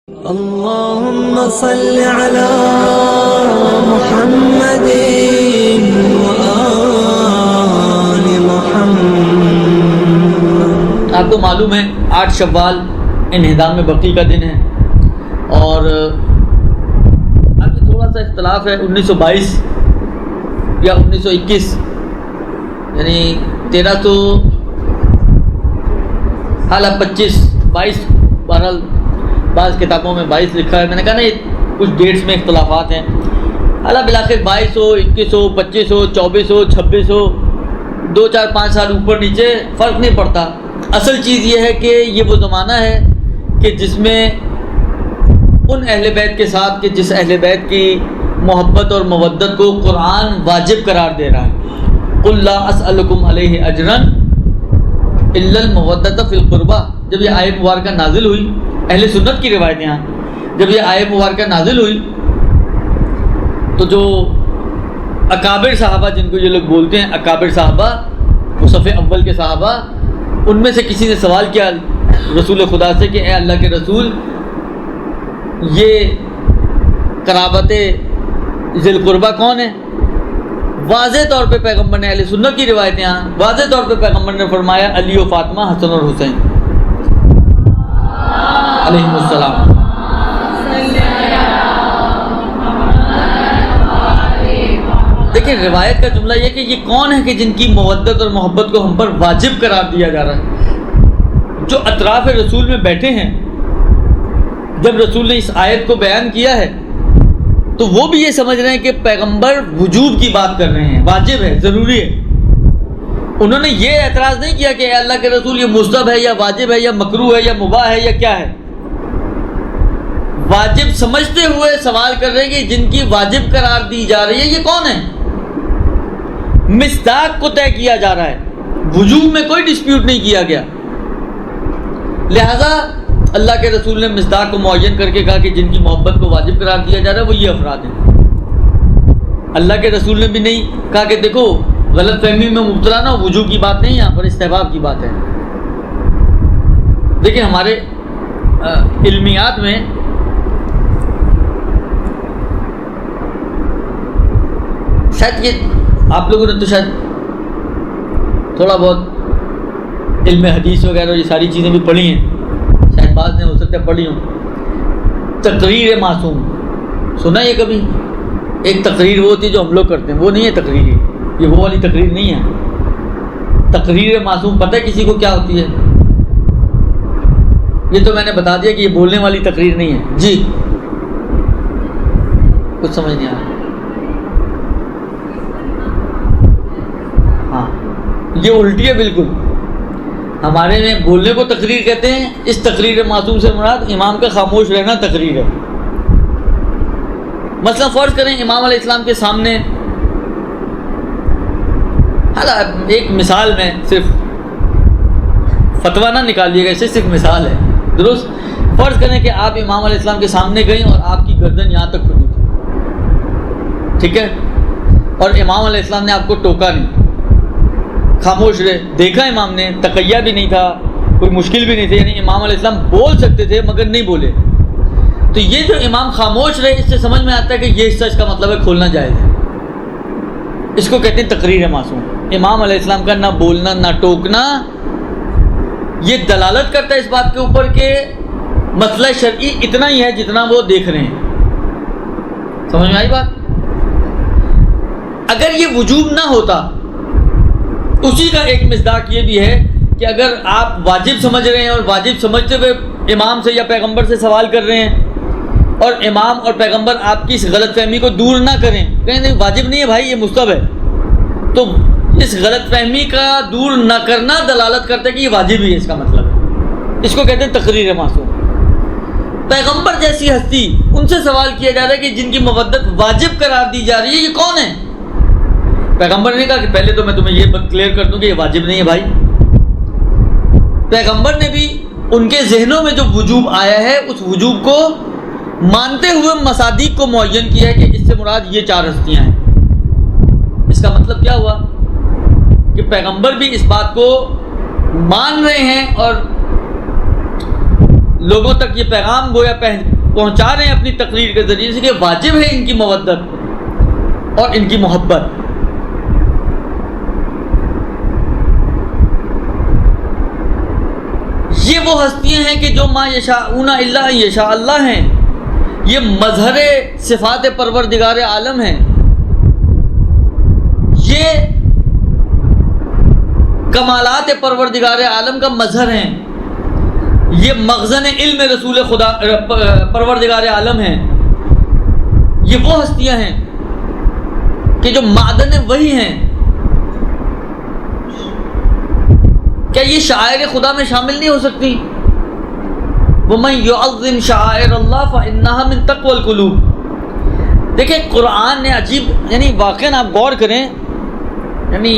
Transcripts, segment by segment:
اللهم صل على محمد وآل محمد۔ آپ کو معلوم ہے 8 شوال انہدام بقی کا دن ہے، اور اب تھوڑا سا اختلاف ہے 1922 یا 1921، یعنی 1325 22، بہرحال بعض کتابوں میں 22 لکھا ہے۔ میں نے کہا نا یہ کچھ ڈیٹس میں اختلافات ہیں، اعلیٰ بالآخر 22 ہو 21 ہو 25 ہو 24 ہو 26 ہو، 2 4 5 سال اوپر نیچے فرق نہیں پڑتا۔ اصل چیز یہ ہے کہ یہ وہ زمانہ ہے کہ جس میں ان اہل بیت کے ساتھ کہ جس اہل بیت کی محبت اور مودت کو قرآن واجب قرار دے رہا ہے۔ قل لا اسألکم علیہ اجرا الا المودۃ فی القربہ، جب یہ آیت مبارکہ نازل ہوئی، اہل سنت کی روایتیں ہیں، جب یہ آیت مبارکہ نازل ہوئی تو جو اکابر صحابہ، جن کو یہ لوگ بولتے ہیں اکابر صحابہ، وہ صف اول کے صحابہ، ان میں سے کسی نے سوال کیا رسول خدا سے کہ اے اللہ کے رسول، یہ قرابت ذی القربہ کون ہے؟ واضح طور پہ پیغمبر نے، اہل سنت کی روایتیں ہیں، واضح طور پہ پیغمبر نے فرمایا علی و فاطمہ، حسن اور حسین علیہم السلام۔ دیکھیں روایت کا جملہ یہ کہ یہ کون ہے کہ جن کی مودت اور محبت کو ہم پر واجب قرار دیا جا رہا ہے؟ جو اطراف رسول میں بیٹھے ہیں، جب رسول نے اس آیت کو بیان کیا ہے تو وہ بھی یہ سمجھ رہے ہیں کہ پیغمبر وجوب کی بات کر رہے ہیں، واجب ہے، ضروری ہے۔ انہوں نے یہ اعتراض نہیں کیا کہ اے اللہ کے رسول یہ مستحب ہے یا واجب ہے یا مکروہ ہے یا مباح ہے یا کیا ہے۔ واجب سمجھتے ہوئے سوال کر رہے ہیں کہ جن کی واجب قرار دی جا رہی ہے یہ کون ہے؟ مصداق کو طے کیا جا رہا ہے، وجوب میں کوئی ڈسپیوٹ نہیں کیا گیا، لہذا اللہ کے رسول نے مصداق کو معین کر کے کہا کہ جن کی محبت کو واجب قرار دیا جا رہا ہے وہ یہ افراد ہیں۔ اللہ کے رسول نے بھی نہیں کہا کہ دیکھو غلط فہمی میں مبتلا نہ ہو، وجوب کی بات نہیں، یہاں پر استحباب کی بات ہے۔ دیکھیں ہمارے علمیات میں شاید یہ آپ لوگوں نے تو شاید تھوڑا بہت علم حدیث وغیرہ یہ ساری چیزیں بھی پڑھی ہیں، شاید بعض نے ہو سکتا ہے پڑھی ہوں۔ تقریر معصوم سنا یہ کبھی؟ ایک تقریر وہ ہوتی ہے جو ہم لوگ کرتے ہیں، وہ نہیں ہے تقریر، یہ وہ والی تقریر نہیں ہے۔ تقریر معصوم پتہ ہے کسی کو کیا ہوتی ہے؟ یہ تو میں نے بتا دیا کہ یہ بولنے والی تقریر نہیں ہے۔ جی کچھ سمجھ نہیں آ رہا؟ ہاں یہ الٹی ہے بالکل، ہمارے میں بولنے کو تقریر کہتے ہیں، اس تقریر معصوم سے مراد امام کا خاموش رہنا تقریر ہے۔ مثلا فرض کریں امام علیہ السلام کے سامنے، ایک مثال میں صرف فتویٰ نہ نکالیے گا، اسے صرف مثال ہے، درست؟ فرض کریں کہ آپ امام علیہ السلام کے سامنے گئیں اور آپ کی گردن یہاں تک کھلی تھی، ٹھیک ہے، اور امام علیہ السلام نے آپ کو ٹوکا نہیں، خاموش رہے، دیکھا امام نے، تقیہ بھی نہیں تھا، کوئی مشکل بھی نہیں تھی، یعنی امام علیہ السلام بول سکتے تھے مگر نہیں بولے، تو یہ جو امام خاموش رہے اس سے سمجھ میں آتا ہے کہ یہ سچ کا مطلب ہے کھولنا جائز ہے، اس کو کہتے ہیں تقریر معصوم۔ امام علیہ السلام کا نہ بولنا نہ ٹوکنا یہ دلالت کرتا ہے اس بات کے اوپر کہ مسئلہ شرعی اتنا ہی ہے جتنا وہ دیکھ رہے ہیں۔ سمجھ میں آئی بات؟ اگر یہ وجوب نہ ہوتا، اسی کا ایک مصداق یہ بھی ہے کہ اگر آپ واجب سمجھ رہے ہیں اور واجب سمجھتے ہوئے امام سے یا پیغمبر سے سوال کر رہے ہیں اور امام اور پیغمبر آپ کی اس غلط فہمی کو دور نہ کریں، کہیں نہیں واجب نہیں ہے بھائی یہ مستحب ہے، تو اس غلط فہمی کا دور نہ کرنا دلالت کرتا ہے کہ یہ واجب ہی ہے، اس کا مطلب ہے، اس کو کہتے ہیں تقریر معصوم۔ پیغمبر جیسی ہستی، ان سے سوال کیا جا رہا ہے کہ جن کی مودت واجب قرار دی جا رہی ہے یہ کون ہے؟ پیغمبر نے کہا کہ پہلے تو میں تمہیں یہ کلیئر کر دوں کہ یہ واجب نہیں ہے بھائی۔ پیغمبر نے بھی ان کے ذہنوں میں جو وجوب آیا ہے اس وجوب کو مانتے ہوئے مصادیق کو معین کیا ہے کہ اس سے مراد یہ 4 ہستیاں ہیں۔ اس کا مطلب کیا ہوا کہ پیغمبر بھی اس بات کو مان رہے ہیں اور لوگوں تک یہ پیغام گویا پہنچا رہے ہیں اپنی تقریر کے ذریعے سے کہ واجب ہے ان کی مودت اور ان کی محبت. یہ وہ ہستیاں ہیں کہ جو ما یشاءون الا ان یشاء اللہ ہیں. یہ مظہر صفات پروردگار عالم ہیں. یہ کمالات پروردگار عالم کا مظہر ہیں. یہ مخزن علم رسول خدا پروردگار عالم ہیں. یہ وہ ہستیاں ہیں کہ جو معدن وحی ہیں. کیا یہ شاعر خدا میں شامل نہیں ہو سکتی؟ وَمَن يُعَظِّمْ شَعَائِرَ اللَّهِ فَإِنَّهَا مِن تَقْوَى الْقُلُوبِ. دیکھیں قرآن نے عجیب، یعنی واقعاً آپ غور کریں، یعنی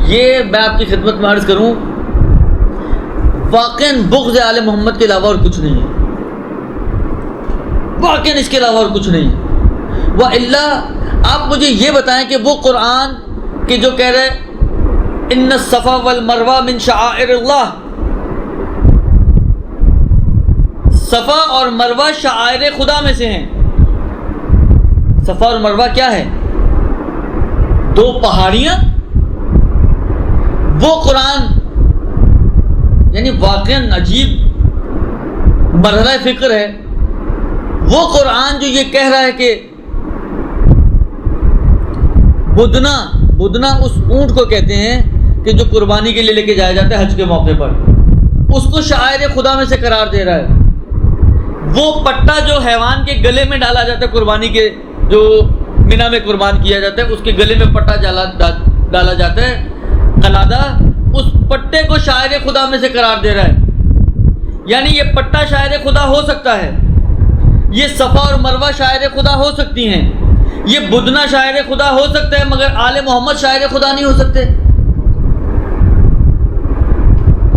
یہ میں آپ کی خدمت میں عرض کروں، واقعاً بغض آل محمد کے علاوہ اور کچھ نہیں ہے. واقعاً اس کے علاوہ اور کچھ نہیں ہے. وَإِلَّا آپ مجھے یہ بتائیں کہ وہ قرآن کہ جو کہہ رہے ان الصفا والمروہ من شعائر اللہ، صفا اور مروہ شعائر خدا میں سے ہیں. صفا اور مروہ کیا ہے؟ دو پہاڑیاں. وہ قرآن یعنی واقعاً عجیب مرحلہ فکر ہے. وہ قرآن جو یہ کہہ رہا ہے کہ بدنا اس اونٹ کو کہتے ہیں کہ جو قربانی کے لیے لے کے جایا جاتا ہے حج کے موقع پر، اس کو شاعر خدا میں سے قرار دے رہا ہے. وہ پٹا جو حیوان کے گلے میں ڈالا جاتا ہے، قربانی کے جو مینا میں قربان کیا جاتا ہے اس کے گلے میں پٹا ڈالا جاتا ہے، قلادہ، اس پٹے کو شاعر خدا میں سے قرار دے رہا ہے. یعنی یہ پٹا شاعر خدا ہو سکتا ہے، یہ صفا اور مروہ شاعر خدا ہو سکتی ہیں، یہ بدنا شاعر خدا ہو سکتا ہے، مگر آل محمد شاعر خدا نہیں ہو سکتے.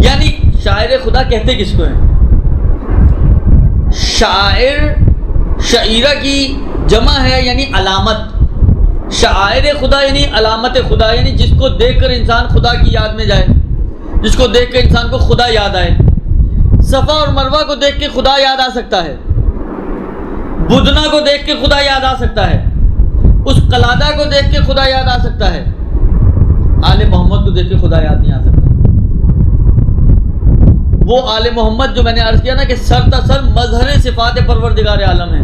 یعنی شاعر خدا کہتے کس کو ہیں؟ شاعر شعیرہ کی جمع ہے، یعنی علامت. شاعر خدا یعنی علامت خدا، یعنی جس کو دیکھ کر انسان خدا کی یاد میں جائے، جس کو دیکھ کر انسان کو خدا یاد آئے. صفا اور مروہ کو دیکھ کے خدا یاد آ سکتا ہے، بدنا کو دیکھ کے خدا یاد آ سکتا ہے، اس قلادہ کو دیکھ کے خدا یاد آ سکتا ہے. آل محمد کو دیکھ کے خدا یاد نہیں آ سکتا. وہ آل محمد جو میں نے عرض کیا نا کہ سر تا سر مظہر صفات پروردگار عالم ہے.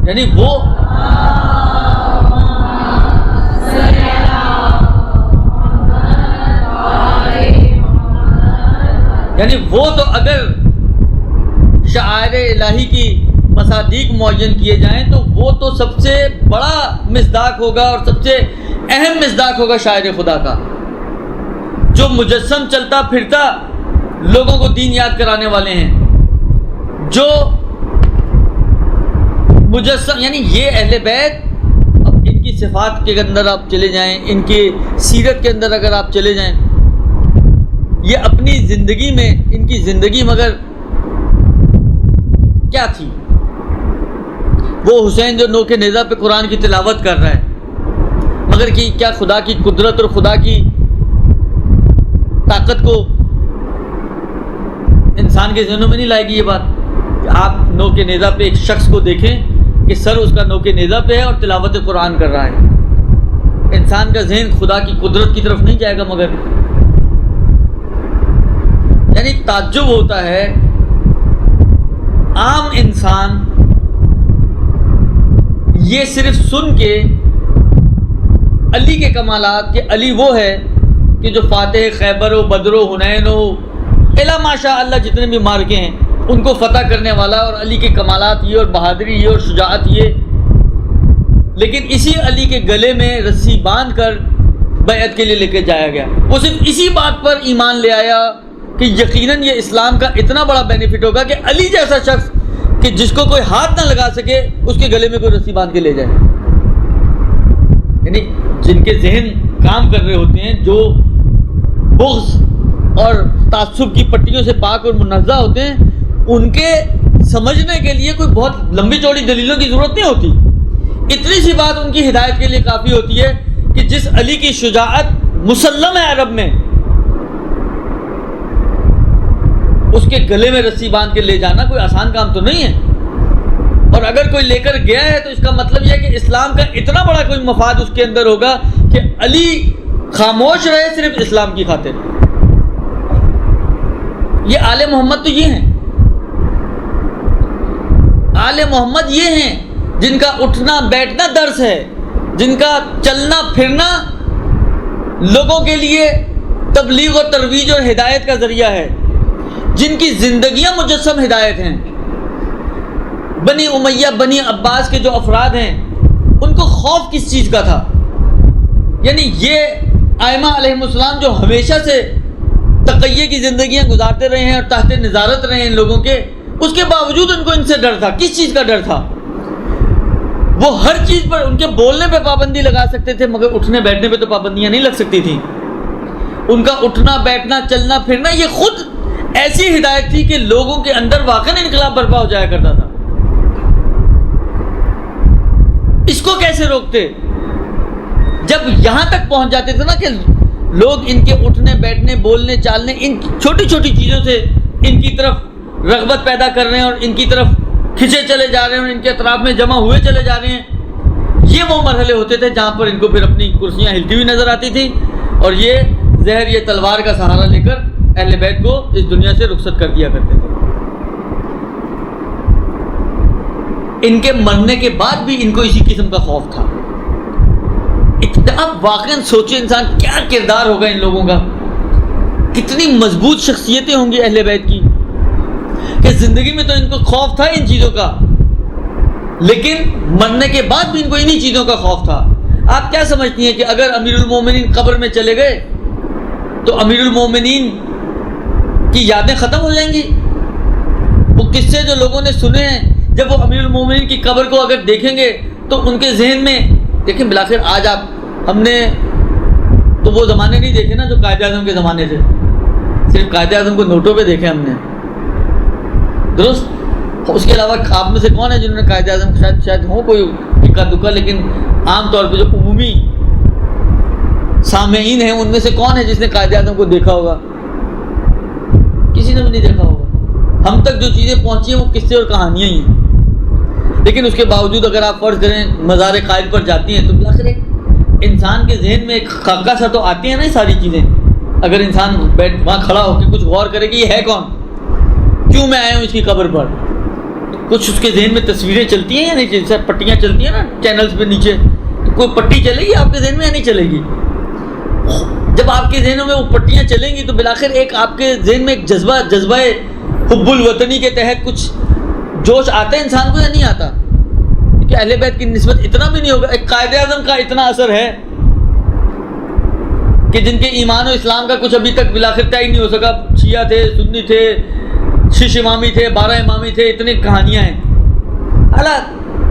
یعنی وہ تو اگر شعائر الہی کی مصادیق معین کیے جائیں تو وہ تو سب سے بڑا مصداق ہوگا اور سب سے اہم مصداق ہوگا شاعر خدا کا، جو مجسم چلتا پھرتا لوگوں کو دین یاد کرانے والے ہیں. جو مجسم یعنی یہ اہل بیت، اب ان کی صفات کے اندر آپ چلے جائیں، ان کی سیرت کے اندر اگر آپ چلے جائیں، یہ اپنی زندگی میں ان کی زندگی مگر کیا تھی؟ وہ حسین جو نوک نیزہ پہ قرآن کی تلاوت کر رہا ہے، مگر کہ کیا خدا کی قدرت اور خدا کی طاقت کو انسان کے ذہنوں میں نہیں لائے گی یہ بات کہ آپ نوک نیزہ پہ ایک شخص کو دیکھیں کہ سر اس کا نوک نیزہ پہ ہے اور تلاوت قرآن کر رہا ہے. انسان کا ذہن خدا کی قدرت کی طرف نہیں جائے گا. مگر یعنی تعجب ہوتا ہے عام انسان یہ صرف سن کے علی کے کمالات کہ علی وہ ہے کہ جو فاتح خیبر و بدر و حنین و الا ماشاء اللہ جتنے بھی مارکے ہیں ان کو فتح کرنے والا، اور علی کے کمالات یہ اور بہادری یہ اور شجاعت یہ. لیکن اسی علی کے گلے میں رسی باندھ کر بیعت کے لیے لے کے جایا گیا. وہ صرف اسی بات پر ایمان لے آیا کہ یقیناً یہ اسلام کا اتنا بڑا بینیفٹ ہوگا کہ علی جیسا شخص کہ جس کو کوئی ہاتھ نہ لگا سکے اس کے گلے میں کوئی رسی باندھ کے لے جائے. یعنی جن کے ذہن کام کر رہے ہوتے ہیں، جو بغض اور تعصب کی پٹیوں سے پاک اور منزہ ہوتے ہیں، ان کے سمجھنے کے لیے کوئی بہت لمبی چوڑی دلیلوں کی ضرورت نہیں ہوتی. اتنی سی بات ان کی ہدایت کے لیے کافی ہوتی ہے کہ جس علی کی شجاعت مسلم ہے عرب میں، اس کے گلے میں رسی باندھ کے لے جانا کوئی آسان کام تو نہیں ہے. اور اگر کوئی لے کر گیا ہے تو اس کا مطلب یہ ہے کہ اسلام کا اتنا بڑا کوئی مفاد اس کے اندر ہوگا کہ علی خاموش رہے صرف اسلام کی خاطر. یہ آل محمد تو یہ ہیں، آل محمد یہ ہیں جن کا اٹھنا بیٹھنا درس ہے، جن کا چلنا پھرنا لوگوں کے لیے تبلیغ اور ترویج اور ہدایت کا ذریعہ ہے، جن کی زندگیاں مجسم ہدایت ہیں. بنی امیہ بنی عباس کے جو افراد ہیں ان کو خوف کس چیز کا تھا؟ یعنی یہ ائمہ علیہم السلام جو ہمیشہ سے تقیہ کی زندگیاں گزارتے رہے ہیں اور تحت نظارت رہے ہیں ان لوگوں کے، اس کے باوجود ان کو ان سے ڈر تھا. کس چیز کا ڈر تھا؟ وہ ہر چیز پر ان کے بولنے پہ پابندی لگا سکتے تھے مگر اٹھنے بیٹھنے پہ تو پابندیاں نہیں لگ سکتی تھیں. ان کا اٹھنا بیٹھنا چلنا پھرنا یہ خود ایسی ہدایت تھی کہ لوگوں کے اندر واقعی انقلاب برپا ہو جایا کرتا تھا. اس کو کیسے روکتے؟ جب یہاں تک پہنچ جاتے تھے نا کہ لوگ ان کے اٹھنے بیٹھنے بولنے چالنے ان چھوٹی چھوٹی چیزوں سے ان کی طرف رغبت پیدا کر رہے ہیں اور ان کی طرف کھنچے چلے جا رہے ہیں اور ان کے اطراف میں جمع ہوئے چلے جا رہے ہیں. یہ وہ مرحلے ہوتے تھے جہاں پر ان کو پھر اپنی کرسیاں ہلتی ہوئی نظر آتی تھیں اور یہ زہر یہ تلوار کا سہارا لے کر اہل بیت کو اس دنیا سے رخصت کر دیا کرتے تھے. ان کے مرنے کے بعد بھی ان کو اسی قسم کا خوف تھا. اب واقعاً سوچے انسان کیا کردار ہوگا ان لوگوں کا، کتنی مضبوط شخصیتیں ہوں گی اہل بیت کی کہ زندگی میں تو ان کو خوف تھا ان چیزوں کا، لیکن مرنے کے بعد بھی ان کو انہی چیزوں کا خوف تھا. آپ کیا سمجھتی ہیں کہ اگر امیر المومنین قبر میں چلے گئے تو امیر المومنین کی یادیں ختم ہو جائیں گی؟ وہ قصے جو لوگوں نے سنے ہیں جب وہ امیر المومنین کی قبر کو اگر دیکھیں گے تو ان کے ذہن میں دیکھیں بالآخر آج ہم نے تو وہ زمانے نہیں دیکھے نا جو قائد اعظم کے زمانے تھے، صرف قائد اعظم کو نوٹوں پہ دیکھے ہم نے، درست؟ اس کے علاوہ آپ میں سے کون ہے جنہوں نے قائد اعظم شاید ہو کوئی اکا دکا، لیکن عام طور پہ جو عمومی سامعین ہیں ان میں سے کون ہے جس نے قائد اعظم کو دیکھا ہوگا؟ کسی نے بھی نہیں دیکھا ہوگا. ہم تک جو چیزیں پہنچی ہیں وہ قصے اور کہانیاں ہی ہیں. لیکن اس کے باوجود اگر آپ فرض کریں مزار قائد پر جاتی ہیں تو بالآخر ایک انسان کے ذہن میں ایک خاکہ سا تو آتی ہیں نا یہ ساری چیزیں. اگر انسان وہاں کھڑا ہو کے کچھ غور کرے کہ یہ ہے کون، کیوں میں آیا ہوں اس کی قبر پر، کچھ اس کے ذہن میں تصویریں چلتی ہیں یا نہیں؟ جیسے پٹیاں چلتی ہیں نا چینلز پہ نیچے، تو کوئی پٹی چلے گی آپ کے ذہن میں یا نہیں چلے گی؟ جب آپ کے ذہنوں میں وہ پٹیاں چلیں گی تو بالآخر ایک آپ کے ذہن میں ایک جذبہ حب الوطنی کے تحت کچھ جوش آتا ہے انسان کو یا نہیں آتا؟ کہ اہل بیت کی نسبت اتنا بھی نہیں ہوگا. ایک قائد اعظم کا اتنا اثر ہے کہ جن کے ایمان و اسلام کا کچھ ابھی تک بالآخر طے نہیں ہو سکا. شیعہ تھے، سنی تھے، شش امامی تھے، 12 امامی تھے، اتنی کہانیاں ہیں. اعلیٰ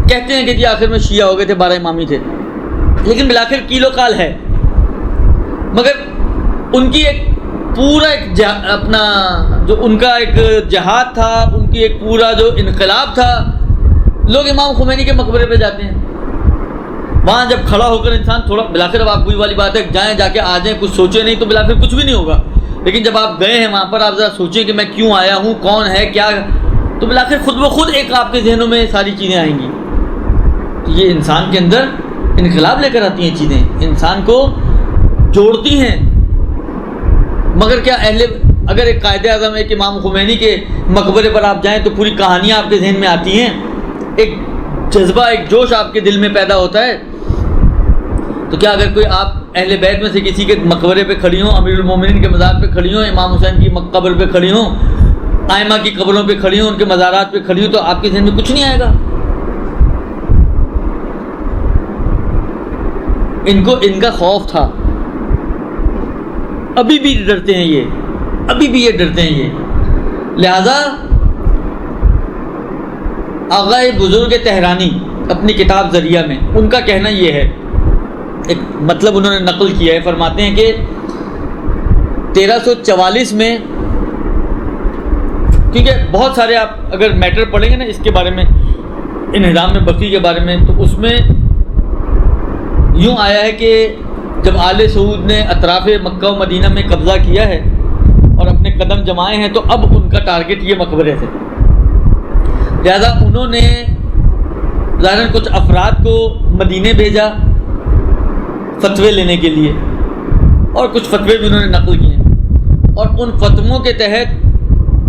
کہتے ہیں کہ جی آخر میں شیعہ ہو گئے تھے، 12 امامی تھے، لیکن بالآخر کیلو کال ہے. مگر ان کی ایک پورا ایک اپنا جو ان کا ایک جہاد تھا، ان کی ایک پورا جو انقلاب تھا. لوگ امام خمینی کے مقبرے پہ جاتے ہیں، وہاں جب کھڑا ہو کر انسان تھوڑا بالآخر اب آپ وہی والی بات ہے جائیں جا کے آ جائیں، کچھ سوچے نہیں تو بالآخر کچھ بھی نہیں ہوگا. لیکن جب آپ گئے ہیں وہاں پر آپ ذرا سوچیں کہ میں کیوں آیا ہوں، کون ہے کیا، تو بالآخر خود بخود ایک آپ کے ذہنوں میں ساری چیزیں آئیں گی. یہ انسان کے اندر انقلاب لے کر آتی ہیں چیزیں، انسان کو جوڑتی ہیں. مگر کیا اگر ایک قائد اعظم ایک امام خمینی کے مقبرے پر آپ جائیں تو پوری کہانیاں آپ کے ذہن میں آتی ہیں، ایک جذبہ ایک جوش آپ کے دل میں پیدا ہوتا ہے. تو کیا اگر کوئی آپ اہل بیت میں سے کسی کے مقبرے پہ کھڑی ہوں، امیر المومنین کے مزار پہ کھڑی ہوں، امام حسین کی قبر پہ کھڑی ہوں، ائمہ کی قبروں پہ کھڑی ہوں، ان کے مزارات پہ کھڑی ہوں، تو آپ کے ذہن میں کچھ نہیں آئے گا؟ ان کو ان کا خوف تھا. ابھی بھی ڈرتے ہیں یہ، ابھی بھی یہ ڈرتے ہیں یہ. لہذا آغائے بزرگ تہرانی اپنی کتاب ذریعہ میں ان کا کہنا یہ ہے، ایک مطلب انہوں نے نقل کیا ہے، فرماتے ہیں کہ 1344 میں، کیونکہ بہت سارے آپ اگر میٹر پڑھیں گے نا اس کے بارے میں، انہدام میں بقی کے بارے میں، تو اس میں یوں آیا ہے کہ جب آل سعود نے اطراف مکہ و مدینہ میں قبضہ کیا ہے اور اور اپنے قدم جمائے ہیں تو اب ان کا ٹارگٹ یہ مقبرے تھے. لہذا انہوں نے ظاہراً کچھ افراد کو مدینے بھیجا فتوے لینے کے لیے، اور کچھ فتوے بھی انہوں نے نقل کیے، اور ان فتووں کے تحت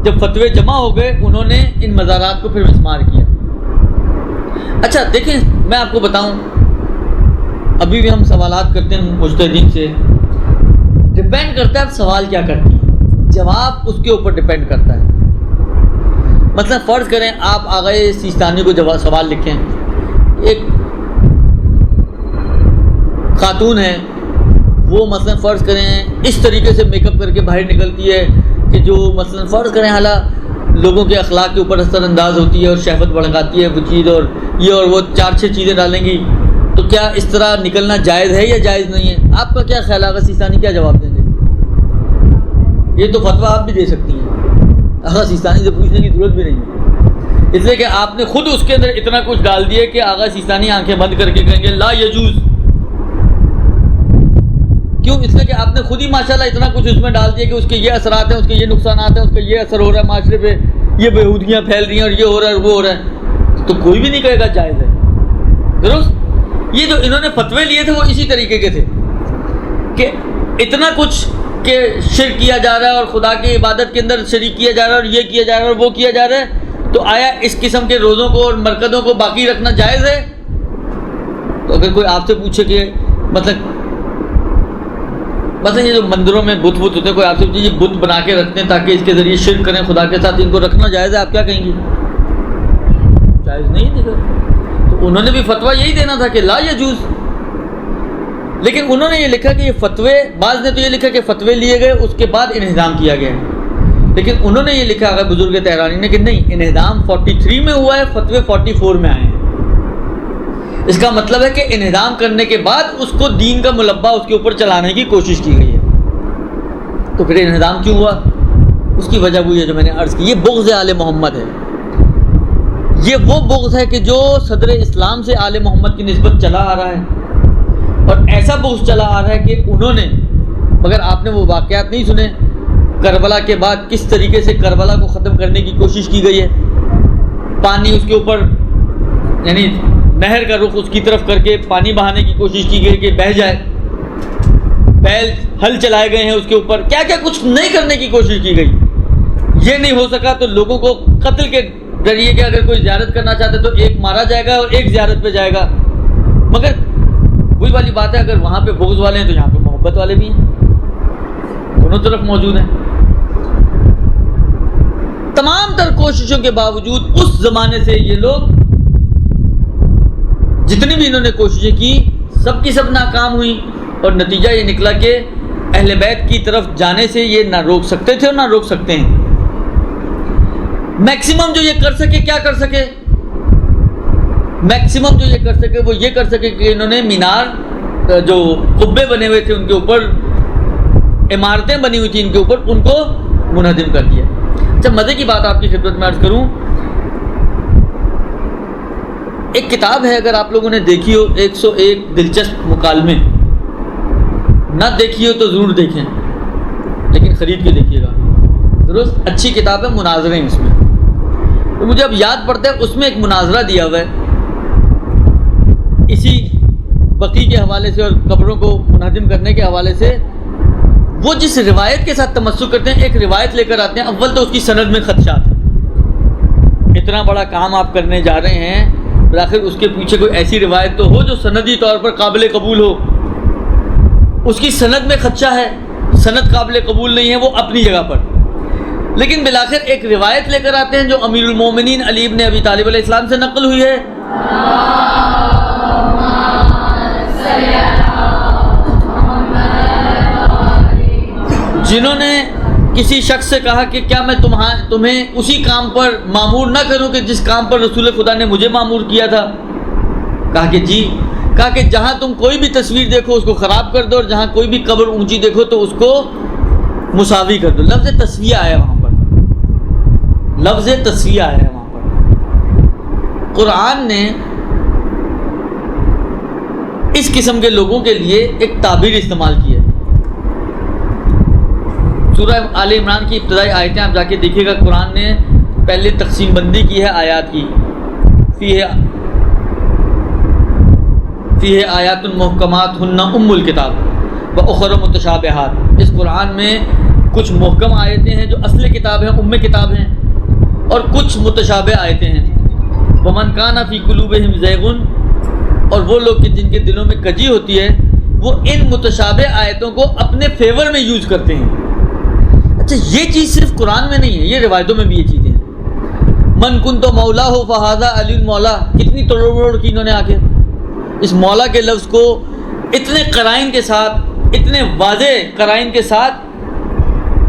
جب فتوے جمع ہو گئے انہوں نے ان مزارات کو پھر مسمار کیا. اچھا دیکھیں، میں آپ کو بتاؤں، ابھی بھی ہم سوالات کرتے ہیں مجتہدین سے، ڈپینڈ کرتا ہے آپ سوال کیا کرتی ہیں، جواب اس کے اوپر ڈپینڈ کرتا ہے. مثلا فرض کریں آپ آغائے سیستانی کو جواب سوال لکھیں، ایک خاتون ہے، وہ مثلا فرض کریں اس طریقے سے میک اپ کر کے باہر نکلتی ہے کہ جو مثلا فرض کریں حالانکہ لوگوں کے اخلاق کے اوپر اثر انداز ہوتی ہے اور شہوت بھڑکاتی ہے وہ چیز، اور یہ اور وہ 4-6 چیزیں ڈالیں گی، تو کیا اس طرح نکلنا جائز ہے یا جائز نہیں ہے؟ آپ کا کیا خیال ہے؟ آغا سیستانی کیا جواب دیں گے؟ یہ تو فتویٰ آپ بھی دے سکتی ہیں، آغا سیستانی سے پوچھنے کی ضرورت بھی نہیں ہے، اس لیے کہ آپ نے خود اس کے اندر اتنا کچھ ڈال دیا کہ آغا سیستانی آنکھیں بند کر کے کہیں گے لا یجوز. کیوں؟ اس لیے کہ آپ نے خود ہی ماشاءاللہ اتنا کچھ اس میں ڈال دیا کہ اس کے یہ اثرات ہیں، اس کے یہ نقصانات ہیں، اس کا یہ اثر ہو رہا ہے معاشرے پہ، یہ بےہودگیاں پھیل رہی ہیں اور یہ ہو رہا ہے اور وہ ہو رہا ہے، تو کوئی بھی نہیں کہے گا جائز ہے. درست؟ یہ جو انہوں نے فتوے لیے تھے وہ اسی طریقے کے تھے کہ اتنا کچھ کہ شرک کیا جا رہا ہے اور خدا کی عبادت کے اندر شریک کیا جا رہا ہے اور یہ کیا جا رہا ہے اور وہ کیا جا رہا ہے، تو آیا اس قسم کے روزوں کو اور مرکزوں کو باقی رکھنا جائز ہے؟ تو اگر کوئی آپ سے پوچھے کہ مثلا یہ جو مندروں میں بت ہوتے ہیں، کوئی آپ سے پوچھے یہ بت بنا کے رکھتے ہیں تاکہ اس کے ذریعے شرک کریں خدا کے ساتھ، ان کو رکھنا جائز ہے، آپ کیا کہیں گے؟ جائز نہیں دیکھا. تو انہوں نے بھی فتویٰ یہی دینا تھا کہ لا یجوز، لیکن انہوں نے یہ لکھا کہ یہ فتوے، بعض نے تو یہ لکھا کہ فتوے لیے گئے اس کے بعد انہدام کیا گیا ہے، لیکن انہوں نے یہ لکھا اگر بزرگ تہرانی نے کہ نہیں، انہدام 43 میں ہوا ہے، فتوے 44 میں آئے ہیں. اس کا مطلب ہے کہ انہدام کرنے کے بعد اس کو دین کا ملبہ اس کے اوپر چلانے کی کوشش کی گئی ہے. تو پھر انہدام کیوں ہوا؟ اس کی وجہ وہی ہے جو میں نے عرض کی، یہ بغض آل محمد ہے. یہ وہ بغض ہے کہ جو صدر اسلام سے آل محمد کی نسبت چلا آ رہا ہے، اور ایسا بغض چلا آ رہا ہے کہ انہوں نے، مگر آپ نے وہ واقعات نہیں سنے کربلا کے بعد کس طریقے سے کربلا کو ختم کرنے کی کوشش کی گئی ہے. پانی اس کے اوپر، یعنی نہر کا رخ اس کی طرف کر کے پانی بہانے کی کوشش کی گئی کہ بہہ جائے، بیل ہل چلائے گئے ہیں اس کے اوپر، کیا کیا کچھ نہیں کرنے کی کوشش کی گئی. یہ نہیں ہو سکا تو لوگوں کو قتل کے ذریعے کہ اگر کوئی زیارت کرنا چاہتے تو ایک مارا جائے گا اور ایک زیارت پہ جائے گا. مگر وہی والی بات ہے، اگر وہاں پہ بغض والے ہیں تو یہاں پہ محبت والے بھی ہیں، دونوں طرف موجود ہیں. تمام تر کوششوں کے باوجود اس زمانے سے یہ لوگ جتنی بھی انہوں نے کوششیں کی سب کی سب ناکام ہوئی، اور نتیجہ یہ نکلا کہ اہل بیت کی طرف جانے سے یہ نہ روک سکتے تھے اور نہ روک سکتے ہیں. میکسیمم جو یہ کر سکے کیا کر سکے؟ میکسیمم جو یہ کر سکے وہ یہ کر سکے کہ انہوں نے مینار، جو قبے بنے ہوئے تھے ان کے اوپر، عمارتیں بنی ہوئی تھیں ان کے اوپر، ان کو منہدم کر دیا. اچھا مزے کی بات آپ کی خدمت میں عرض کروں، ایک کتاب ہے اگر آپ لوگوں نے دیکھی ہو، 101 دلچسپ مکالمے، نہ دیکھی ہو تو ضرور دیکھیں، لیکن خرید کے دیکھیے گا. درست اچھی کتاب ہے، مناظرے ہیں اس میں. تو مجھے اب یاد پڑتا ہے اس میں ایک مناظرہ دیا ہوا ہے اسی بقی کے حوالے سے اور قبروں کو منہدم کرنے کے حوالے سے. وہ جس روایت کے ساتھ تمسک کرتے ہیں، ایک روایت لے کر آتے ہیں، اول تو اس کی سند میں خدشات ہیں. اتنا بڑا کام آپ کرنے جا رہے ہیں، بالآخر اس کے پیچھے کوئی ایسی روایت تو ہو جو سندی طور پر قابل قبول ہو. اس کی سند میں خدشہ ہے، سند قابل قبول نہیں ہے، وہ اپنی جگہ پر. لیکن بالآخر ایک روایت لے کر آتے ہیں جو امیر المومنین علی بن ابی طالب علیہ السلام سے نقل ہوئی ہے. جنہوں نے کسی شخص سے کہا کہ کیا میں تمہیں اسی کام پر مامور نہ کروں کہ جس کام پر رسول خدا نے مجھے مامور کیا تھا؟ کہا کہ جی. کہا کہ جہاں تم کوئی بھی تصویر دیکھو اس کو خراب کر دو، اور جہاں کوئی بھی قبر اونچی دیکھو تو اس کو مساوی کر دو. لفظ تسویہ آیا وہاں پر، لفظ تسویہ آیا ہے وہاں پر. قرآن نے اس قسم کے لوگوں کے لیے ایک تعبیر استعمال کی ہے. سورہ آل عمران کی ابتدائی آیتیں آپ جا کے دیکھیے گا، قرآن نے پہلے تقسیم بندی کی ہے آیات کی، فیہ آیات محکمات ہن ام الکتاب و اخر متشابہات۔ اس قرآن میں کچھ محکم آیتیں ہیں جو اصل کتاب ہیں، ام کتاب ہیں، اور کچھ متشابہ آیتیں ہیں۔ ومن کان فی قلوبہم زیغ، اور وہ لوگ کہ جن کے دلوں میں کجی ہوتی ہے وہ ان متشابہ آیتوں کو اپنے فیور میں یوز کرتے ہیں۔ اچھا یہ چیز صرف قرآن میں نہیں ہے، یہ روایتوں میں بھی یہ چیزیں ہیں۔ من کنت مولا ہو فہذا علی مولا، کتنی توڑ موڑ کی انہوں نے آ کے اس مولا کے لفظ کو اتنے قرائن کے ساتھ، اتنے واضح قرائن کے ساتھ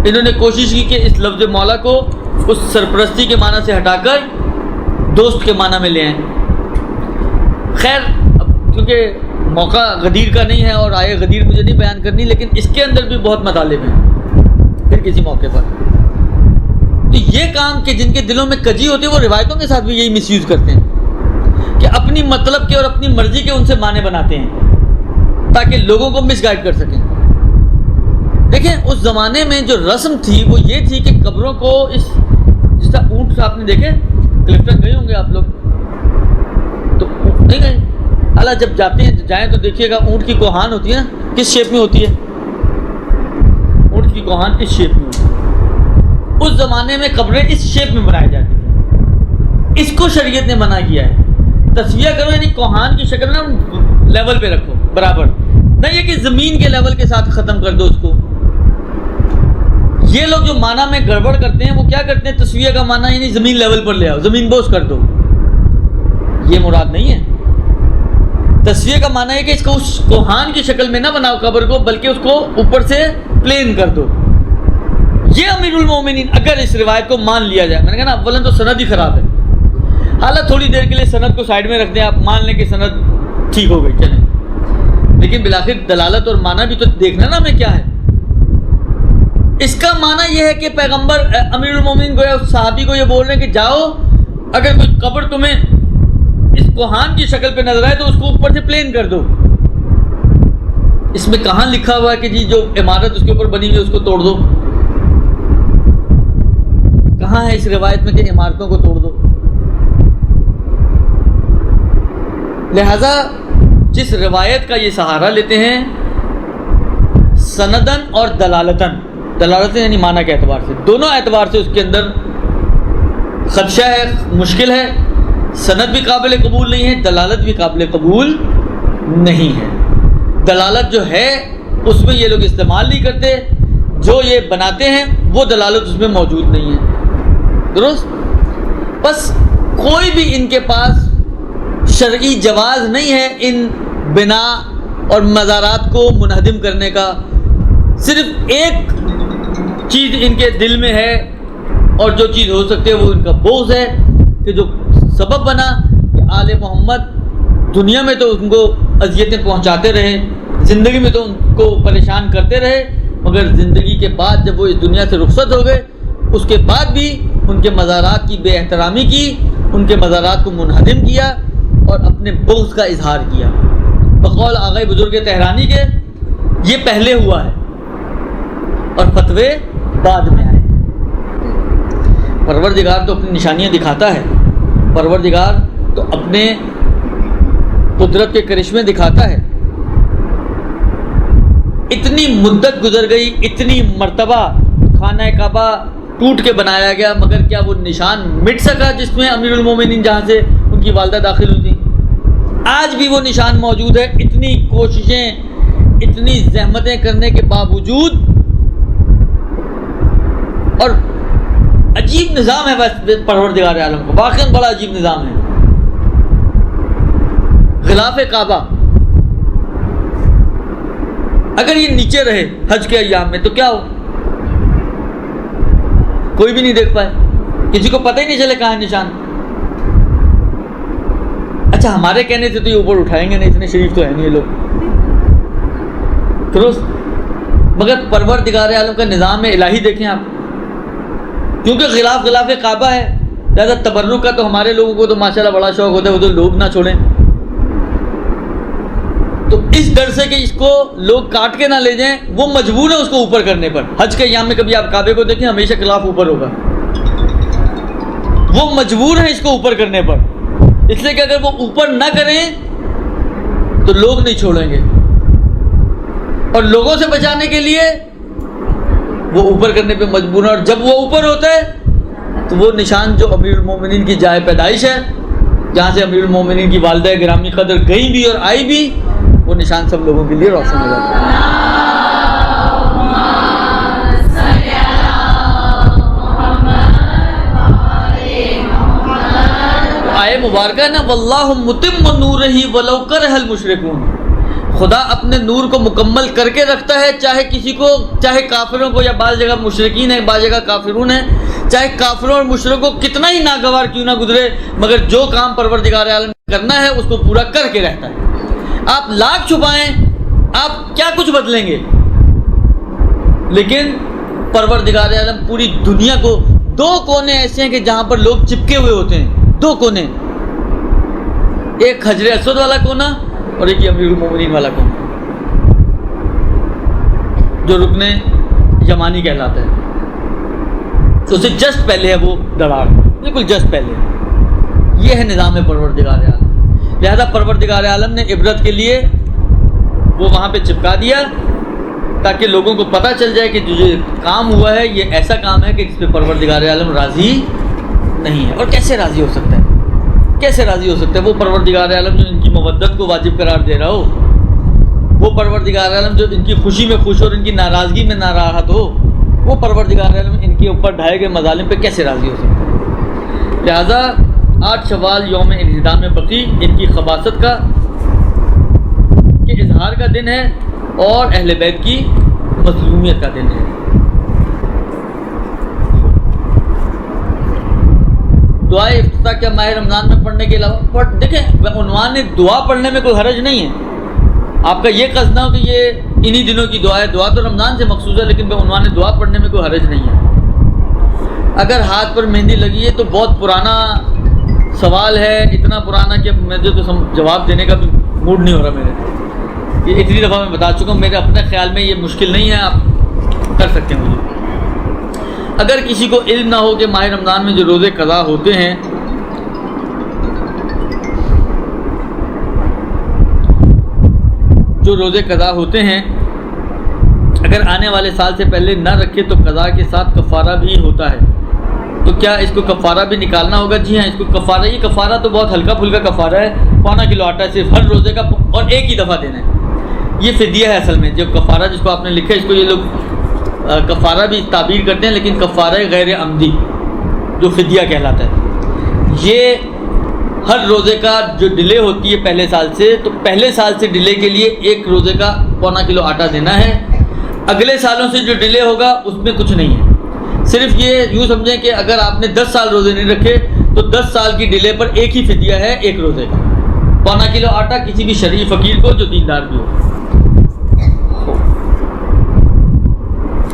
انہوں نے کوشش کی کہ اس لفظ مولا کو اس سرپرستی کے معنی سے ہٹا کر دوست کے معنی میں لے آئیں۔ خیر اب کیونکہ موقع غدیر کا نہیں ہے اور آئے غدیر مجھے نہیں بیان کرنی، لیکن اس کے اندر بھی بہت مطالب ہیں پھر کسی موقع پر۔ تو یہ کام کہ جن کے دلوں میں کجی ہوتی ہے وہ روایتوں کے ساتھ بھی یہی مس یوز کرتے ہیں کہ اپنی مطلب کے اور اپنی مرضی کے ان سے معنی بناتے ہیں تاکہ لوگوں کو مس گائیڈ کر سکیں۔ دیکھیں اس زمانے میں جو رسم تھی وہ یہ تھی کہ قبروں کو اس جس طرح اونٹ آپ نے دیکھے، کلفٹن گئے ہوں گے آپ لوگ تو نہیں گئے، اللہ جب جاتے ہیں جائیں تو دیکھیے گا اونٹ کی کوہان ہوتی ہے نا، کس شیپ میں ہوتی ہے؟ اونٹ کی کوہان اس شیپ میں ہوتی ہے۔ اس زمانے میں قبریں اس شیپ میں بنائی جاتی تھیں، اس کو شریعت نے منع کیا ہے۔ تسویہ کرو یعنی کوہان کی شکل نا لیول پہ رکھو برابر، نہ یہ کہ زمین کے لیول کے ساتھ ختم کر دو اس کو۔ یہ لوگ جو معنی میں گڑبڑ کرتے ہیں وہ کیا کرتے ہیں، تسویہ کا معنی یعنی زمین لیول پر لے آؤ، زمین بوس کر دو، یہ مراد نہیں ہے۔ تسویہ کا معنی ہے کہ اس کو اس کوہان کی شکل میں نہ بناؤ قبر کو، بلکہ اس کو اوپر سے پلین کر دو۔ یہ امیر المومنین اگر اس روایت کو مان لیا جائے، میں نے کہا نا اولاً تو سند ہی خراب ہے، حالانکہ تھوڑی دیر کے لیے سند کو سائڈ میں رکھ دیں، آپ مان لیں کہ سند ٹھیک ہو گئی چلیں، لیکن بالآخر دلالت اور معنی بھی تو دیکھنا نا ہمیں کیا ہے۔ اس کا معنی یہ ہے کہ پیغمبر امیر المومنین کو یا صحابی کو یہ بول رہے ہیں کہ جاؤ اگر کوئی قبر تمہیں اس کوہان کی شکل پہ نظر آئے تو اس کو اوپر سے پلین کر دو۔ اس میں کہاں لکھا ہوا ہے کہ جی جو عمارت اس کے اوپر بنی ہوئی ہے اس کو توڑ دو؟ کہاں ہے اس روایت میں کہ عمارتوں کو توڑ دو؟ لہذا جس روایت کا یہ سہارا لیتے ہیں سندن اور دلالتن، دلالتن یعنی معنی کے اعتبار سے، دونوں اعتبار سے اس کے اندر خدشہ ہے، مشکل ہے، سند بھی قابل قبول نہیں ہے، دلالت بھی قابل قبول نہیں ہے۔ دلالت جو ہے اس میں یہ لوگ استعمال نہیں کرتے، جو یہ بناتے ہیں وہ دلالت اس میں موجود نہیں ہے، درست؟ بس کوئی بھی ان کے پاس شرعی جواز نہیں ہے ان بنا اور مزارات کو منہدم کرنے کا۔ صرف ایک چیز ان کے دل میں ہے اور جو چیز ہو سکتی ہے وہ ان کا بغض ہے کہ جو سبب بنا کہ آل محمد دنیا میں تو ان کو اذیتیں پہنچاتے رہے، زندگی میں تو ان کو پریشان کرتے رہے، مگر زندگی کے بعد جب وہ اس دنیا سے رخصت ہو گئے اس کے بعد بھی ان کے مزارات کی بے احترامی کی، ان کے مزارات کو منہدم کیا اور اپنے بغض کا اظہار کیا۔ بقول آغا بزرگ تہرانی کے یہ پہلے ہوا ہے اور فتوے بعد میں آئے۔ پروردگار تو اپنی نشانیاں دکھاتا ہے، پروردگار تو اپنے قدرت کے کرشمے دکھاتا ہے۔ اتنی مدت گزر گئی، اتنی مرتبہ خانہ کعبہ ٹوٹ کے بنایا گیا، مگر کیا وہ نشان مٹ سکا جس میں امیر المومنین جہاں سے ان کی والدہ داخل ہوئی تھیں؟ آج بھی وہ نشان موجود ہے۔ اتنی کوششیں، اتنی زحمتیں کرنے کے باوجود، اور عجیب نظام ہے بس پروردگار عالم کو، واقعاً بڑا عجیب نظام ہے۔ غلاف کعبہ اگر یہ نیچے رہے حج کے ایام میں تو کیا ہو؟ کوئی بھی نہیں دیکھ پائے، کسی کو پتہ ہی نہیں چلے کہاں ہے نشان۔ اچھا ہمارے کہنے سے تو یہ اوپر اٹھائیں گے نہیں، اتنے شریف تو ہے نہیں یہ لوگ، درست؟ مگر پروردگار عالم کا نظام الہی دیکھیں آپ، کیونکہ غلاف کعبہ ہے، لہٰذا تبرک کا تو ہمارے لوگوں کو تو ماشاءاللہ بڑا شوق ہوتا ہے، وہ تو لوگ نہ چھوڑیں۔ تو اس ڈر سے کہ اس کو لوگ کاٹ کے نہ لے جائیں وہ مجبور ہے اس کو اوپر کرنے پر. حج کے ایام میں کبھی آپ کعبے کو دیکھیں ہمیشہ غلاف اوپر ہوگا. وہ مجبور ہیں اس کو اوپر کرنے پر, اس لیے کہ اگر وہ اوپر نہ کریں تو لوگ نہیں چھوڑیں گے, اور لوگوں سے بچانے کے لیے وہ اوپر کرنے پہ مجبور ہیں. اور جب وہ اوپر ہوتا ہے تو وہ نشان جو امیر المومنین کی جائے پیدائش ہے, جہاں سے امیر المومنین کی والدہ گرامی قدر گئی بھی اور آئی بھی, وہ نشان سب لوگوں کے لیے روشن ہو جاتا ہے. آئے مبارکہ ہے نا, واللہ متم نورہ ولو کرہ المشرکون, خدا اپنے نور کو مکمل کر کے رکھتا ہے, چاہے کسی کو, چاہے کافروں کو, یا بعض جگہ مشرکین ہیں بعض جگہ کافرون ہیں, چاہے کافروں اور مشرکوں کو کتنا ہی ناگوار کیوں نہ گزرے, مگر جو کام پروردگار عالم کرنا ہے اس کو پورا کر کے رہتا ہے. آپ لاکھ چھپائیں, آپ کیا کچھ بدلیں گے, لیکن پروردگار عالم پوری دنیا کو, دو کونے ایسے ہیں کہ جہاں پر لوگ چپکے ہوئے ہوتے ہیں, دو کونے, ایک حجر اسود والا کونا اور ایک امیر المومنین والا کونا, جو رکن یمانی کہلاتا ہے. تو اسے جسٹ پہلے ہے وہ دراڑ, بالکل جسٹ پہلے. یہ ہے نظام پروردگار عالم. لہذا پروردگار عالم نے عبرت کے لیے وہ وہاں پہ چپکا دیا تاکہ لوگوں کو پتہ چل جائے کہ جو کام ہوا ہے یہ ایسا کام ہے کہ جس پہ پروردگار عالم راضی نہیں ہے. اور کیسے راضی ہو سکتا ہے, کیسے راضی ہو سکتا ہے؟ وہ پروردگار عالم جو ان کی مودت کو واجب قرار دے رہا ہو, وہ پروردگار عالم جو ان کی خوشی میں خوش اور ان کی ناراضگی میں ناراحت ہو, وہ پروردگار عالم ان کے اوپر ڈھائے گئے مظالم پہ کیسے راضی ہو سکتا ہے؟ لہذا 8 شوال یوم انہدام بقی ان کی خباثت کا کے اظہار کا دن ہے اور اہل بیت کی مظلومیت کا دن ہے. دعائے افتتاح کیا ماہ رمضان میں پڑھنے کے علاوہ دیکھیں عنوان دعا پڑھنے میں کوئی حرج نہیں ہے. آپ کا یہ قصد نہ ہو کہ یہ انہی دنوں کی دعا ہے, دعا تو رمضان سے مخصوص ہے, لیکن عنوان دعا پڑھنے میں کوئی حرج نہیں ہے. اگر ہاتھ پر مہندی لگی ہے تو بہت پرانا سوال ہے, اتنا پرانا کہ مجھے تو جواب دینے کا بھی موڈ نہیں ہو رہا میرے. یہ اتنی دفعہ میں بتا چکا ہوں, میرے اپنے خیال میں یہ مشکل نہیں ہے, آپ کر سکتے ہیں مجھے. اگر کسی کو علم نہ ہو کہ ماہ رمضان میں جو روزے قضا ہوتے ہیں اگر آنے والے سال سے پہلے نہ رکھے تو قضا کے ساتھ کفارہ بھی ہوتا ہے, تو کیا اس کو کفارہ بھی نکالنا ہوگا؟ جی ہاں, اس کو کفارہ, یہ کفارہ تو بہت ہلکا پھلکا کفارہ ہے, 1.25 کلو آٹا صرف ہر روزے کا اور ایک ہی دفعہ دینا ہے. یہ فدیہ ہے اصل میں. جو کفارہ جس کو آپ نے لکھا ہے اس کو یہ لوگ کفارہ بھی تعبیر کرتے ہیں, لیکن کفارہ غیر عمدی جو فدیہ کہلاتا ہے, یہ ہر روزے کا جو ڈیلے ہوتی ہے پہلے سال سے, تو پہلے سال سے ڈیلے کے لیے ایک روزے کا 1.25 کلو آٹا دینا ہے. اگلے سالوں سے جو ڈیلے ہوگا اس میں کچھ نہیں ہے. صرف یہ یوں سمجھیں کہ اگر آپ نے 10 سال روزے نہیں رکھے تو 10 سال کی ڈیلے پر ایک ہی فدیہ ہے, ایک روزے کا 1.25 کلو آٹا کسی بھی شریف فقیر کو جو دیندار بھی ہو.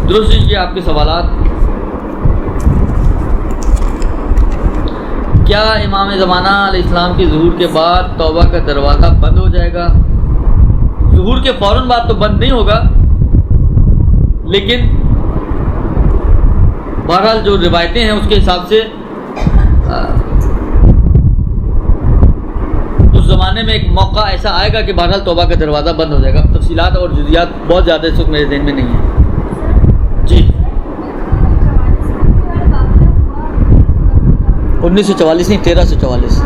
درست کیجیے آپ کے سوالات. کیا امام زمانہ علیہ السلام کے ظہور کے بعد توبہ کا دروازہ بند ہو جائے گا؟ ظہور کے فوراً بعد تو بند نہیں ہوگا, لیکن بہرحال جو روایتیں ہیں اس کے حساب سے اس زمانے میں ایک موقع ایسا آئے گا کہ بہرحال توبہ کا دروازہ بند ہو جائے گا. تفصیلات اور جزیات بہت زیادہ اس وقت میرے ذہن میں نہیں ہیں. جی 1944 نہیں, 1344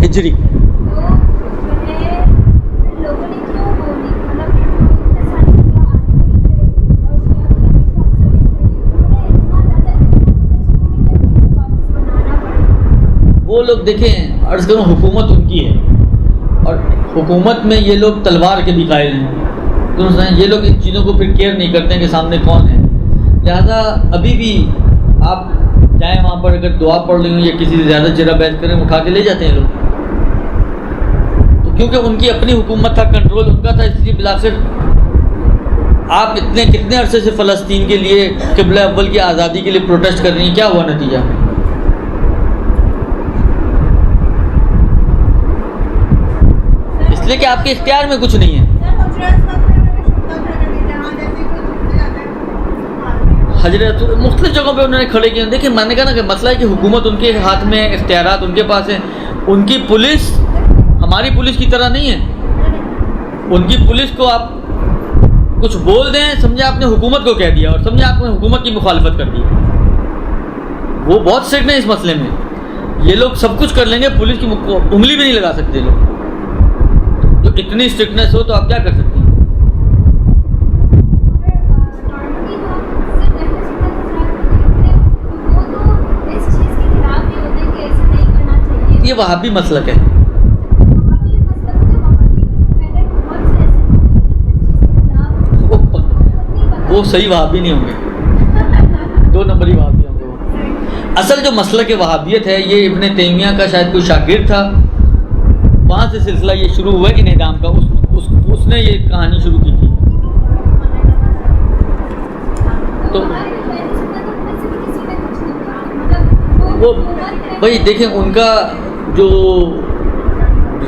ہجری. وہ لوگ دیکھیں, عرض کروں حکومت ان کی ہے, اور حکومت میں یہ لوگ تلوار کے بھی قائل ہیں. یہ لوگ ان چیزوں کو پھر کیئر نہیں کرتے ہیں کہ سامنے کون ہے. لہذا ابھی بھی آپ جائیں وہاں پر, اگر دعا پڑھ رہی ہوں یا کسی سے زیادہ چرا بیعت کریں, اٹھا کے لے جاتے ہیں لوگ. تو کیونکہ ان کی اپنی حکومت تھا, کنٹرول ان کا تھا, اس لیے بلاخر آپ کتنے عرصے سے فلسطین کے لیے, قبلہ اول کی آزادی کے لیے پروٹیسٹ کر رہی ہیں, کیا ہوا نتیجہ؟ لیے کہ آپ کے اختیار میں کچھ نہیں ہے. حضرت مختلف جگہوں پہ انہوں نے کھڑے کیے. دیکھیں میں نے کہا نا کہ مسئلہ ہے کہ حکومت ان کے ہاتھ میں، اختیارات ان کے پاس ہیں. ان کی پولیس ہماری پولیس کی طرح نہیں ہے. ان کی پولیس کو آپ کچھ بول دیں، سمجھے آپ نے حکومت کو کہہ دیا، اور سمجھے آپ نے حکومت کی مخالفت کر دی. وہ بہت اسٹرکٹ ہیں اس مسئلے میں. یہ لوگ سب کچھ کر لیں گے، پولیس کی انگلی بھی نہیں لگا سکتے لوگ. تو اتنی اسٹرکٹنیس ہو تو آپ کیا کر سکتے ہیں. یہ وہابی مسلک ہے. وہ صحیح وہابی نہیں ہوں گے، 2 نمبری وہابی ہوں گے. وہ اصل جو مسلک وہابیت ہے یہ ابن تیمیہ کا شاید کوئی شاگرد تھا، وہاں سے سلسلہ یہ شروع ہوا انہدام کا. اس نے یہ کہانی شروع کی تھی. تو وہ بھائی دیکھیں ان کا جو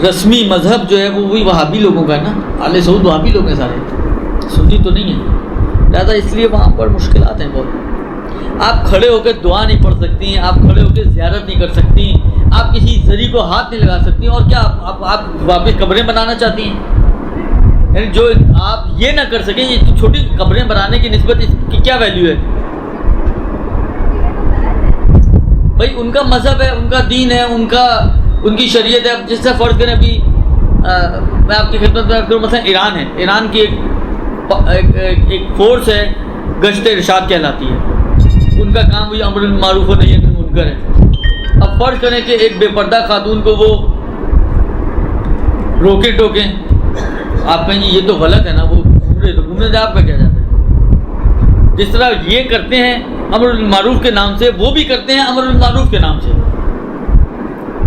رسمی مذہب جو ہے وہ وہی وہابی لوگوں کا ہے نا. آل سعود وہابی لوگ ہیں سارے، سنی تو نہیں ہے. لہٰذا اس لیے وہاں پر مشکلات ہیں بہت. آپ کھڑے ہو کے دعا نہیں پڑھ سکتی، آپ کھڑے ہو کے زیارت نہیں کر سکتی، آپ کسی ذریعے کو ہاتھ نہیں لگا سکتی. اور کیا آپ واپس قبریں بنانا چاہتی ہیں؟ یعنی جو آپ یہ نہ کر سکیں، یہ چھوٹی قبریں بنانے کی نسبت اس کی کیا ویلیو ہے؟ بھائی ان کا مذہب ہے، ان کا دین ہے، ان کی شریعت ہے. جس سے فرض کریں ابھی میں آپ کی خدمت میں کروں، مثلا ایران ہے. ایران کی ایک فورس ہے گشت ارشاد کہلاتی ہے. ان کا کام وہی امر بالمعروف و نہی عن المنکر ہے. اب فرض کریں کہ ایک بے پردہ خاتون کو وہ روکیں ٹوکیں، آپ کہیں یہ تو غلط ہے نا، وہ گھومنے سے آپ کا کیا جاتا ہے؟ جس طرح یہ کرتے ہیں امر بالمعروف کے نام سے، وہ بھی کرتے ہیں امر بالمعروف کے نام سے.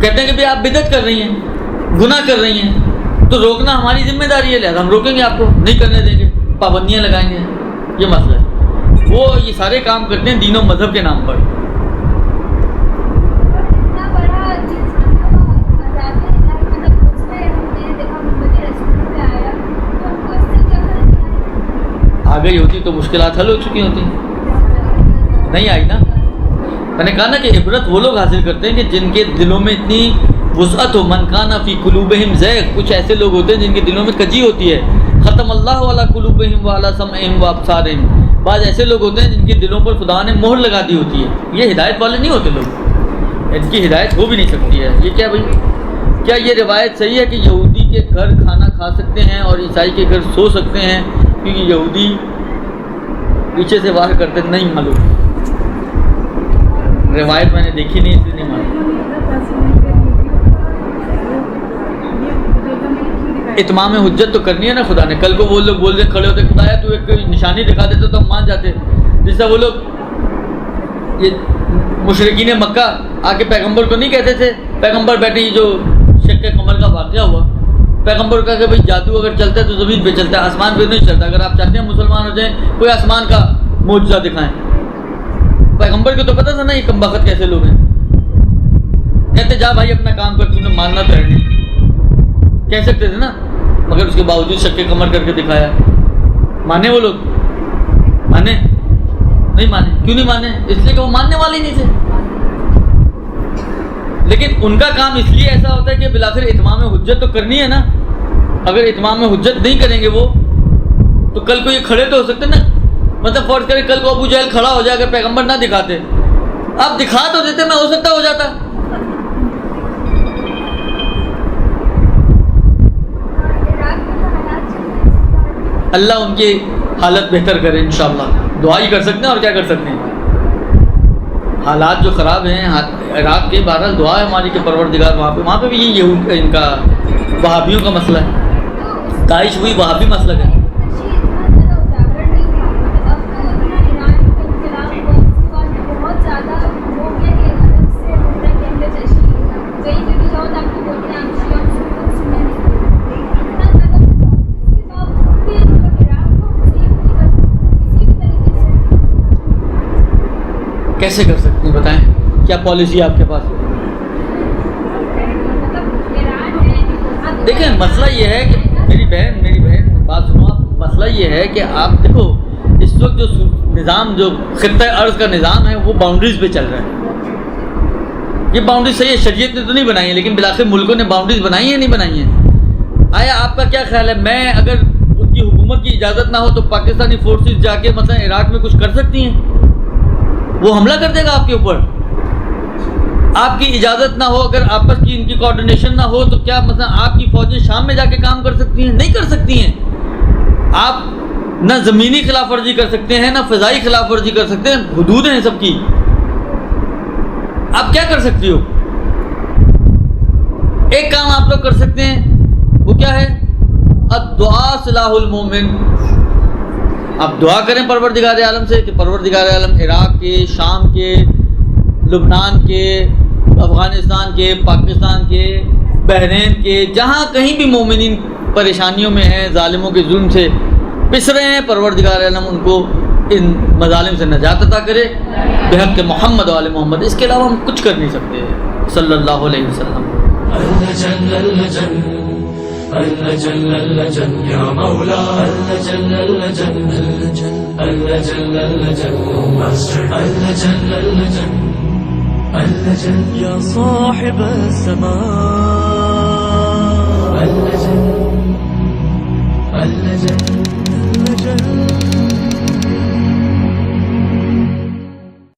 کہتے ہیں کہ بھائی آپ بدعت کر رہی ہیں، گناہ کر رہی ہیں، تو روکنا ہماری ذمہ داری ہے. لہٰذا ہم روکیں گے، آپ کو نہیں کرنے دیں گے، پابندیاں لگائیں گے. یہ مسئلہ ہے. وہ یہ سارے کام کرتے ہیں دین و مذہب کے نام پر. آ گئی ہوتی تو مشکلات حل ہو چکی ہوتی، نہیں آئی نا. میں نے کہا نا کہ عبرت وہ لوگ حاصل کرتے ہیں کہ جن کے دلوں میں اتنی وسعت ہو. من کان فی قلوبہم زیغ، کچھ ایسے لوگ ہوتے ہیں جن کے دلوں میں کجی ہوتی ہے. ختم اللہ علی قلوبہم وعلی سمعہم وابصارہم. بعض ایسے لوگ ہوتے ہیں جن کے دلوں پر خدا نے مہر لگا دی ہوتی ہے. یہ ہدایت والے نہیں ہوتے لوگ، ان کی ہدایت ہو بھی نہیں سکتی ہے. یہ کیا بھائی، کیا یہ روایت صحیح ہے کہ یہودی کے گھر کھانا کھا سکتے ہیں اور عیسائی کے گھر سو سکتے ہیں؟ کیونکہ یہودی پیچھے سے وار کرتے، نہیں معلوم. روایت میں نے دیکھی نہیں، اس لیے نہیں معلوم. اتمام حجت تو کرنی ہے نا خدا نے. کل کو وہ لوگ بول دیں کھڑے ہوتے، خدا ہے تو ایک نشانی دکھا دیتے تو ہم مان جاتے. جس طرح وہ لوگ یہ مشرکین مکہ آ کے پیغمبر کو نہیں کہتے تھے، پیغمبر بیٹھے ہی جو شق قمر کا واقعہ ہوا، پیغمبر کا کہ بھائی جادو اگر چلتا ہے تو زمین پہ چلتا ہے، آسمان پہ نہیں چلتا. اگر آپ چاہتے ہیں مسلمان ہو جائیں، کوئی آسمان کا معجزہ دکھائیں. پیغمبر کو تو پتہ تھا نا یہ کم بخت کیسے لوگ ہیں. کہتے جا بھائی اپنا کام کر، تم نے ماننا تو ہے نہیں، کہہ سکتے تھے نا. مگر اس کے باوجود شق قمر کر کے دکھایا. مانے وہ لوگ؟ مانے؟ نہیں مانے. کیوں نہیں مانے؟ اس لیے کہ وہ ماننے والے نہیں تھے. لیکن ان کا کام اس لیے ایسا ہوتا ہے کہ بالآخر اتمام حجت تو کرنی ہے نا. اگر اتمام حجت نہیں کریں گے وہ، تو کل کو یہ کھڑے تو ہو سکتے نا. مطلب فرض کریں کل کو ابو جہل کھڑا ہو جائے، اگر پیغمبر نہ دکھاتے، آپ دکھا تو دیتے، میں ہو سکتا ہو جاتا. اللہ ان کی حالت بہتر کرے انشاءاللہ. دعا ہی کر سکتے ہیں اور کیا کر سکتے ہیں. حالات جو خراب ہیں عراق کے، بہرحال دعا ہے ہماری کہ پروردگار وہاں پہ بھی یہ ان کا وہابیوں کا مسئلہ ہے. داعش وہی وہابی مسلک ہے. کیسے کر سکتے ہیں بتائیں، کیا پالیسی ہے آپ کے پاس؟ دیکھیں مسئلہ یہ ہے کہ میری بہن بات سنو آپ، مسئلہ یہ ہے کہ آپ دیکھو اس وقت جو نظام، جو خطۂ ارض کا نظام ہے وہ باؤنڈریز پہ چل رہا ہے. یہ باؤنڈریز صحیح ہے، شریعت نے تو نہیں بنائی ہے، لیکن بالآخر ملکوں نے باؤنڈریز بنائی ہیں نہیں بنائی ہیں؟ آیا آپ کا کیا خیال ہے، میں اگر ان کی حکومت کی اجازت نہ ہو تو پاکستانی فورسز جا کے مثلا عراق میں کچھ کر سکتی ہیں؟ وہ حملہ کر دے گا آپ کے اوپر. آپ کی اجازت نہ ہو، اگر آپس کی ان کی کوآرڈینیشن نہ ہو تو کیا مثلا آپ کی فوجیں شام میں جا کے کام کر سکتی ہیں؟ نہیں کر سکتی ہیں. آپ نہ زمینی خلاف ورزی کر سکتے ہیں، نہ فضائی خلاف ورزی کر سکتے ہیں، حدود ہیں سب کی. آپ کیا کر سکتی ہو؟ ایک کام آپ لوگ کر سکتے ہیں، وہ کیا ہے؟ الدعاء سلاح المومن. آپ دعا کریں پروردگار عالم سے کہ پروردگار عالم عراق کے، شام کے، لبنان کے، افغانستان کے، پاکستان کے، بحرین کے، جہاں کہیں بھی مومنین پریشانیوں میں ہیں، ظالموں کے ظلم سے پس رہے ہیں، پروردگار عالم ان کو ان مظالم سے نجات عطا کرے بحق محمد و آل محمد. اس کے علاوہ ہم کچھ کر نہیں سکتے صلی اللہ علیہ وسلم. يا مولا يا صاحب السماء